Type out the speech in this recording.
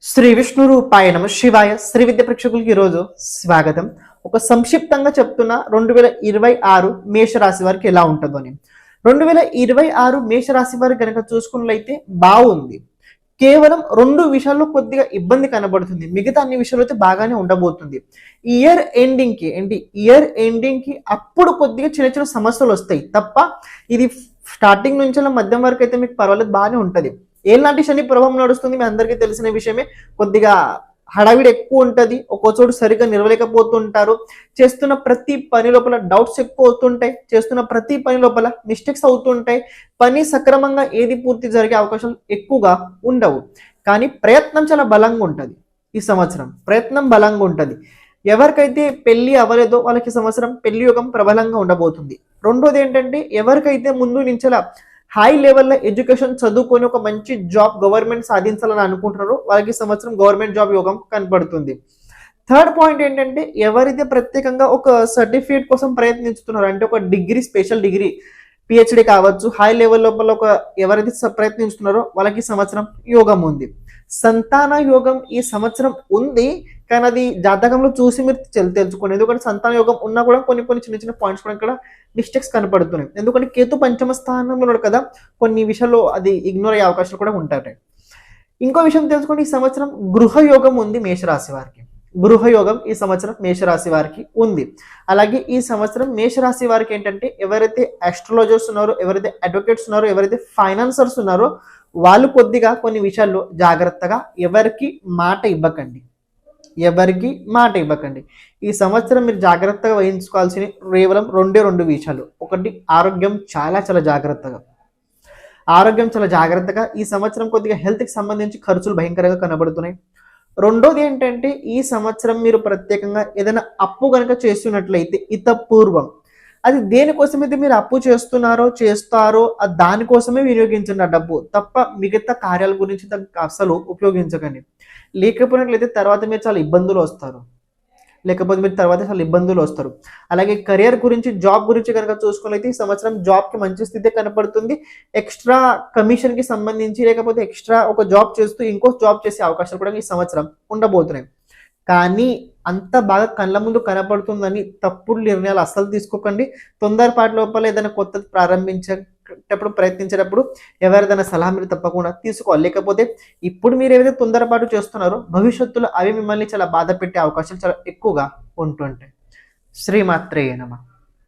శ్రీ విష్ణు రూపాయ నమ శివాయ. శ్రీ విద్య ప్రేక్షకులకి ఈరోజు స్వాగతం. ఒక సంక్షిప్తంగా చెప్తున్న 2026 మేషరాశి వారికి ఎలా ఉంటుందో అని. 2026 మేషరాశి వారికి కనుక చూసుకున్నట్లయితే బాగుంది. కేవలం 2 విషయాల్లో కొద్దిగా ఇబ్బంది కనబడుతుంది, మిగతా అన్ని విషయాలు అయితే బాగానే ఉండబోతుంది. ఇయర్ ఎండింగ్ కి అప్పుడు కొద్దిగా చిన్న చిన్న సమస్యలు వస్తాయి తప్ప ఇది స్టార్టింగ్ నుంచి మధ్యం వరకు అయితే మీకు పర్వాలేదు, బాగానే ఉంటది. ఏలాంటి శని ప్రభావం నడుస్తుంది మీ అందరికీ తెలిసిన విషయమే. కొద్దిగా హడావిడి ఎక్కువ ఉంటుంది, ఒక్కో చోటు సరిగ్గా నిలవలేకపోతుంటారు. చేస్తున్న ప్రతి పని లోపల డౌట్స్ ఎక్కువ అవుతుంటాయి, చేస్తున్న ప్రతి పని లోపల మిస్టేక్స్ అవుతుంటాయి. పని సక్రమంగా ఏది పూర్తి జరిగే అవకాశాలు ఎక్కువగా ఉండవు. కానీ ప్రయత్నం చాలా బలంగా ఉంటుంది. ఈ సంవత్సరం ప్రయత్నం బలంగా ఉంటుంది. ఎవరికైతే పెళ్లి అవ్వలేదో వాళ్ళకి సంవత్సరం పెళ్లి యోగం ప్రబలంగా ఉండబోతుంది. రెండోది ఏంటంటే, ఎవరికైతే ముందు నుంచి హై లెవెల్లో ఎడ్యుకేషన్ చదువుకొని ఒక మంచి జాబ్ గవర్నమెంట్ సాధించాలని అనుకుంటున్నారో వాళ్ళకి సంవత్సరం గవర్నమెంట్ జాబ్ యోగం కనపడుతుంది. థర్డ్ పాయింట్ ఏంటంటే, ఎవరైతే ప్రత్యేకంగా ఒక సర్టిఫికేట్ కోసం ప్రయత్నిస్తున్నారు, అంటే ఒక డిగ్రీ, స్పెషల్ డిగ్రీ, పిహెచ్డి కావచ్చు, హై లెవెల్ లోపల ఎవరైతే ప్రయత్నిస్తున్నారో వాళ్ళకి సంవత్సరం యోగం ఉంది. సంతాన యోగం ఈ సంవత్సరం ఉంది, కానీ అది జాతకంలో చూసి మీరు తెలుసుకోండి. ఎందుకంటే సంతాన యోగం ఉన్నా కూడా కొన్ని చిన్న చిన్న పాయింట్స్ కూడా ఇక్కడ మిస్టేక్స్ కనపడుతున్నాయి. ఎందుకంటే కేతు పంచమ స్థానంలో ఉన్నాడు కదా, కొన్ని విషయాల్లో అది ఇగ్నోర్ అయ్యే అవకాశాలు కూడా ఉంటాయి. ఇంకో విషయం తెలుసుకోండి, ఈ సంవత్సరం గృహయోగం ఉంది మేషరాశి వారికి. గృహయోగం ఈ సంవత్సరం మేషరాశి వారికి ఉంది. అలాగే ఈ సంవత్సరం మేషరాశి వారికి ఏంటంటే, ఎవరైతే ఆస్ట్రాలజర్స్ ఉన్నారో, ఎవరైతే అడ్వకేట్స్ ఉన్నారో, ఎవరైతే ఫైనాన్సర్స్ ఉన్నారో వాళ్ళు కొద్దిగా కొన్ని విషయాల్లో జాగ్రత్తగా ఎవరికి మాట ఇవ్వకండి. ఈ సంవత్సరం మీరు జాగ్రత్తగా వహించుకోవాల్సిన కేవలం 2 విషయాలు. ఒకటి, ఆరోగ్యం చాలా జాగ్రత్తగా. ఈ సంవత్సరం కొద్దిగా హెల్త్కి సంబంధించి ఖర్చులు భయంకరంగా కనబడుతున్నాయి. రెండోది ఏంటంటే, ఈ సంవత్సరం మీరు ప్రత్యేకంగా ఏదైనా అప్పు కనుక చేస్తున్నట్లయితే ఇతపూర్వం, అది దేనికోసమైతే మీరు అప్పు చేస్తారో దానికోసమే వినియోగించండి ఆ డబ్బు తప్ప మిగతా కార్యాల గురించి దానికి అసలు ఉపయోగించకండి. లేకపోయినట్లయితే తర్వాత మీరు చాలా ఇబ్బందులు వస్తారు. అలాగే కెరియర్ గురించి, జాబ్ గురించి కనుక చూసుకున్నట్లయితే ఈ సంవత్సరం జాబ్కి మంచి స్థితి కనపడుతుంది. ఎక్స్ట్రా కమిషన్కి సంబంధించి లేకపోతే ఎక్స్ట్రా ఒక జాబ్ చేస్తూ ఇంకో జాబ్ చేసే అవకాశాలు కూడా ఈ సంవత్సరం ఉండబోతున్నాయి. కానీ అంత బాగా కళ్ళ ముందు కనపడుతుందని తప్పుడు నిర్ణయాలు అస్సలు తీసుకోకండి. తొందరపాటు లోపల ఏదైనా కొత్తది ప్రారంభించేటప్పుడు ప్రయత్నించేటప్పుడు ఎవరిదైనా సలహా మీరు తప్పకుండా తీసుకోవాలి. లేకపోతే ఇప్పుడు మీరు ఏదైతే తొందరపాటు చేస్తున్నారో భవిష్యత్తులో అవి మిమ్మల్ని చాలా బాధ పెట్టే అవకాశాలు చాలా ఎక్కువగా ఉంటుంటాయి. శ్రీమాత్రే నమః.